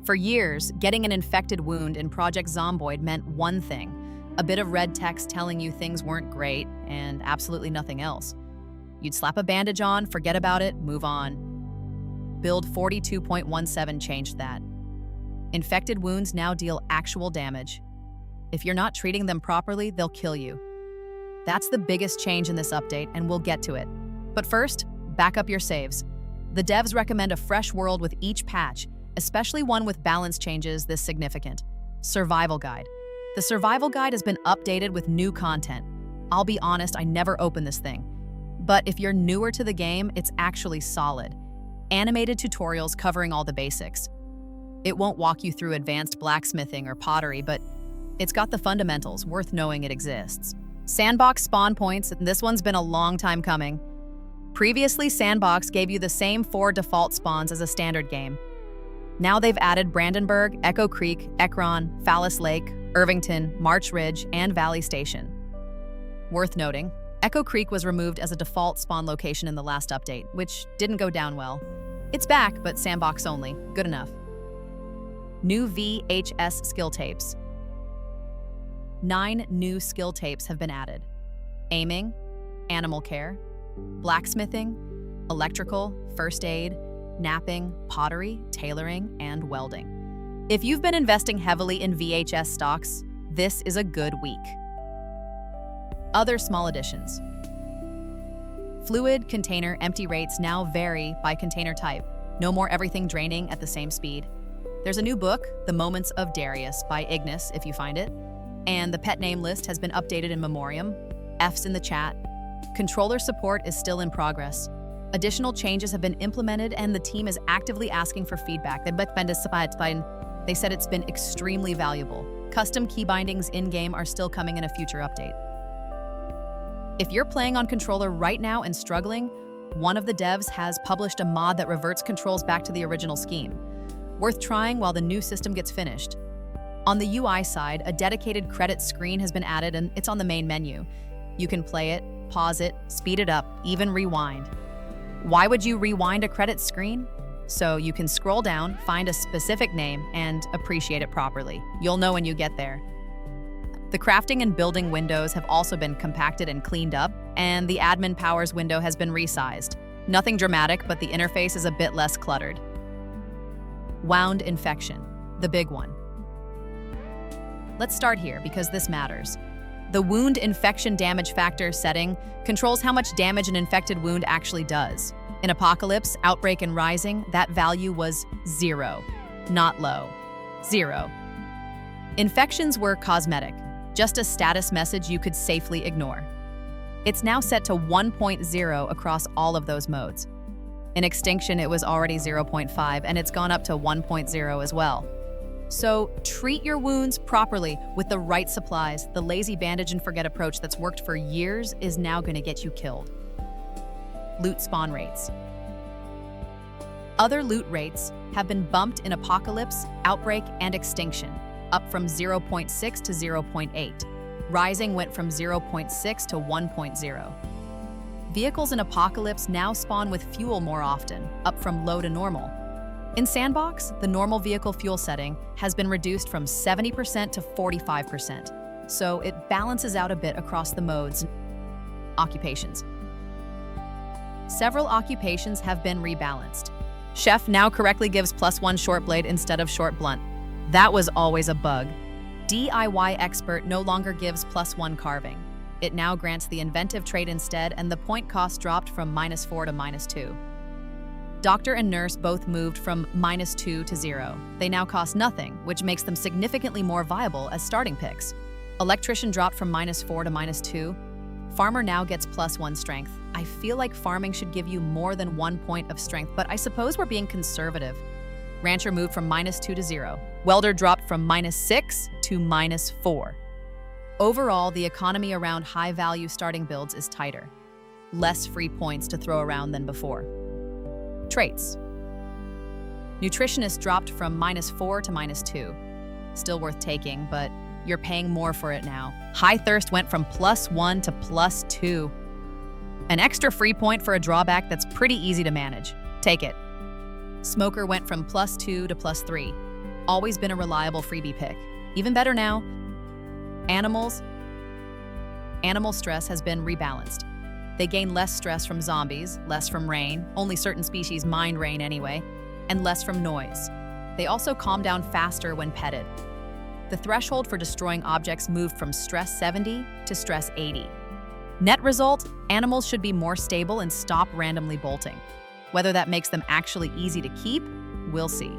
For years, getting an infected wound in Project Zomboid meant one thing: a bit of red text telling you things weren't great, and absolutely nothing else. You'd slap a bandage on, forget about it, move on. Build 42.17 changed that. Infected wounds now deal actual damage. If you're not treating them properly, they'll kill you. That's the biggest change in this update, and we'll get to it. But first, back up your saves. The devs recommend a fresh world with each patch, especially one with balance changes this significant. Survival Guide. The Survival Guide has been updated with new content. I'll be honest, I never opened this thing. But if you're newer to the game, it's actually solid. Animated tutorials covering all the basics. It won't walk you through advanced blacksmithing or pottery, but it's got the fundamentals, worth knowing it exists. Sandbox spawn points, and this one's been a long time coming. Previously, Sandbox gave you the same 4 default spawns as a standard game. Now they've added Brandenburg, Echo Creek, Ekron, Phallus Lake, Irvington, March Ridge, and Valley Station. Worth noting, Echo Creek was removed as a default spawn location in the last update, which didn't go down well. It's back, but Sandbox only. Good enough. New VHS skill tapes. 9 new skill tapes have been added. Aiming, animal care, blacksmithing, electrical, first aid, napping, pottery, tailoring, and welding. If you've been investing heavily in VHS stocks, this is a good week. Other small additions. Fluid, container, empty rates now vary by container type. No more everything draining at the same speed. There's a new book, The Moments of Darius by Ignis, if you find it. And the pet name list has been updated in memoriam. F's in the chat. Controller support is still in progress. Additional changes have been implemented, and the team is actively asking for feedback. They said it's been extremely valuable. Custom key bindings in-game are still coming in a future update. If you're playing on controller right now and struggling, one of the devs has published a mod that reverts controls back to the original scheme. Worth trying while the new system gets finished. On the UI side, a dedicated credit screen has been added, and it's on the main menu. You can play it, pause it, speed it up, even rewind. Why would you rewind a credit screen? So you can scroll down, find a specific name, and appreciate it properly. You'll know when you get there. The crafting and building windows have also been compacted and cleaned up, and the admin powers window has been resized. Nothing dramatic, but the interface is a bit less cluttered. Wound infection, the big one. Let's start here because this matters. The wound infection damage factor setting controls how much damage an infected wound actually does. In Apocalypse, Outbreak, and Rising, that value was 0, not low. 0. Infections were cosmetic, just a status message you could safely ignore. It's now set to 1.0 across all of those modes. In Extinction, it was already 0.5, and it's gone up to 1.0 as well. So treat your wounds properly with the right supplies. The lazy bandage and forget approach that's worked for years is now going to get you killed. Loot spawn rates. Other loot rates have been bumped in Apocalypse, Outbreak, and Extinction, up from 0.6 to 0.8. Rising went from 0.6 to 1.0. Vehicles in Apocalypse now spawn with fuel more often, up from low to normal. In Sandbox, the normal vehicle fuel setting has been reduced from 70% to 45%, so it balances out a bit across the modes. Occupations. Several occupations have been rebalanced. Chef now correctly gives +1 short blade instead of short blunt. That was always a bug. DIY expert no longer gives +1 carving. It now grants the inventive trait instead, and the point cost dropped from -4 to -2. Doctor and nurse both moved from -2 to 0. They now cost nothing, which makes them significantly more viable as starting picks. Electrician dropped from -4 to -2. Farmer now gets +1 strength. I feel like farming should give you more than 1 point of strength, but I suppose we're being conservative. Rancher moved from -2 to 0. Welder dropped from -6 to -4. Overall, the economy around high-value starting builds is tighter. Less free points to throw around than before. Traits. Nutritionist dropped from -4 to -2. Still worth taking, but you're paying more for it now. High thirst went from +1 to +2. An extra free point for a drawback that's pretty easy to manage. Take it. Smoker went from +2 to +3. always been a reliable freebie pick. Even better now, animals. Animal stress has been rebalanced. They gain less stress from zombies, less from rain, only certain species mind rain anyway, and less from noise. They also calm down faster when petted. The threshold for destroying objects moved from stress 70 to stress 80. Net result, animals should be more stable and stop randomly bolting. Whether that makes them actually easy to keep, we'll see.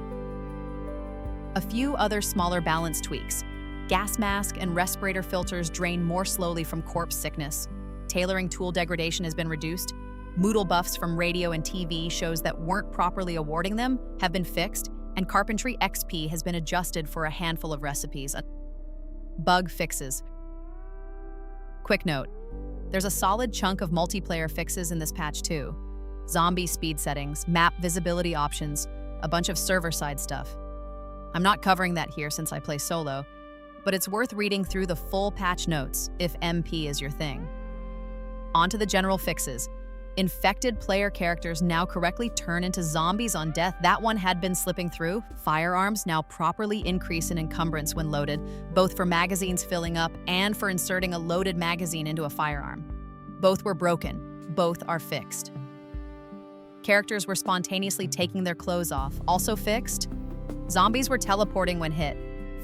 A few other smaller balance tweaks. Gas mask and respirator filters drain more slowly from corpse sickness. Tailoring tool degradation has been reduced. Moodle buffs from radio and TV shows that weren't properly awarding them have been fixed, and carpentry XP has been adjusted for a handful of recipes. Bug fixes. Quick note, there's a solid chunk of multiplayer fixes in this patch too. Zombie speed settings, map visibility options, a bunch of server-side stuff. I'm not covering that here since I play solo, but it's worth reading through the full patch notes if MP is your thing. On to the general fixes. Infected player characters now correctly turn into zombies on death. That one had been slipping through. Firearms now properly increase in encumbrance when loaded, both for magazines filling up and for inserting a loaded magazine into a firearm. Both were broken. Both are fixed. Characters were spontaneously taking their clothes off. Also fixed. Zombies were teleporting when hit.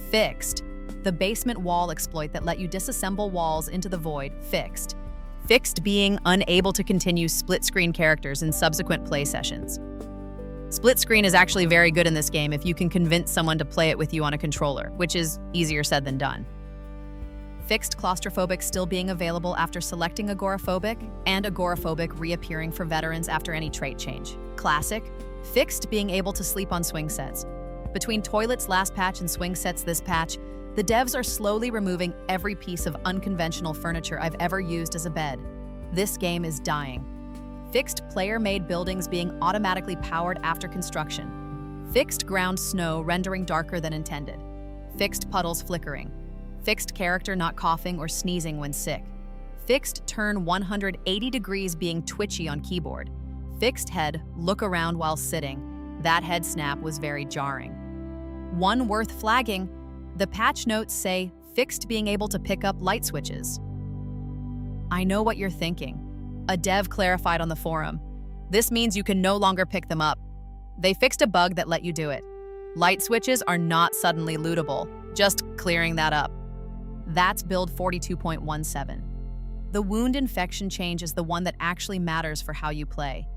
Fixed. The basement wall exploit that let you disassemble walls into the void. Fixed. Fixed being unable to continue split-screen characters in subsequent play sessions. Split screen is actually very good in this game if you can convince someone to play it with you on a controller, which is easier said than done. Fixed claustrophobic still being available after selecting agoraphobic, and agoraphobic reappearing for veterans after any trait change. Classic. Fixed being able to sleep on swing sets. Between Toilet's last patch and swing sets this patch, the devs are slowly removing every piece of unconventional furniture I've ever used as a bed. This game is dying. Fixed player-made buildings being automatically powered after construction. Fixed ground snow rendering darker than intended. Fixed puddles flickering. Fixed character not coughing or sneezing when sick. Fixed turn 180 degrees being twitchy on keyboard. Fixed head look around while sitting. That head snap was very jarring. One worth flagging, the patch notes say fixed being able to pick up light switches. I know what you're thinking. A dev clarified on the forum. This means you can no longer pick them up. They fixed a bug that let you do it. Light switches are not suddenly lootable, just clearing that up. That's build 42.17. The wound infection change is the one that actually matters for how you play.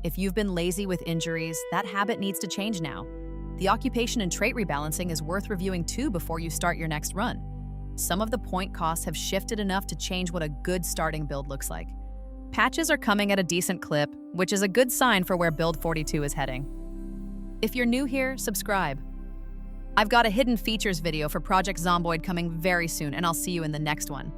If you've been lazy with injuries, that habit needs to change now. The occupation and trait rebalancing is worth reviewing too before you start your next run. Some of the point costs have shifted enough to change what a good starting build looks like. Patches are coming at a decent clip, which is a good sign for where build 42 is heading. If you're new here, subscribe. I've got a hidden features video for Project Zomboid coming very soon, and I'll see you in the next one.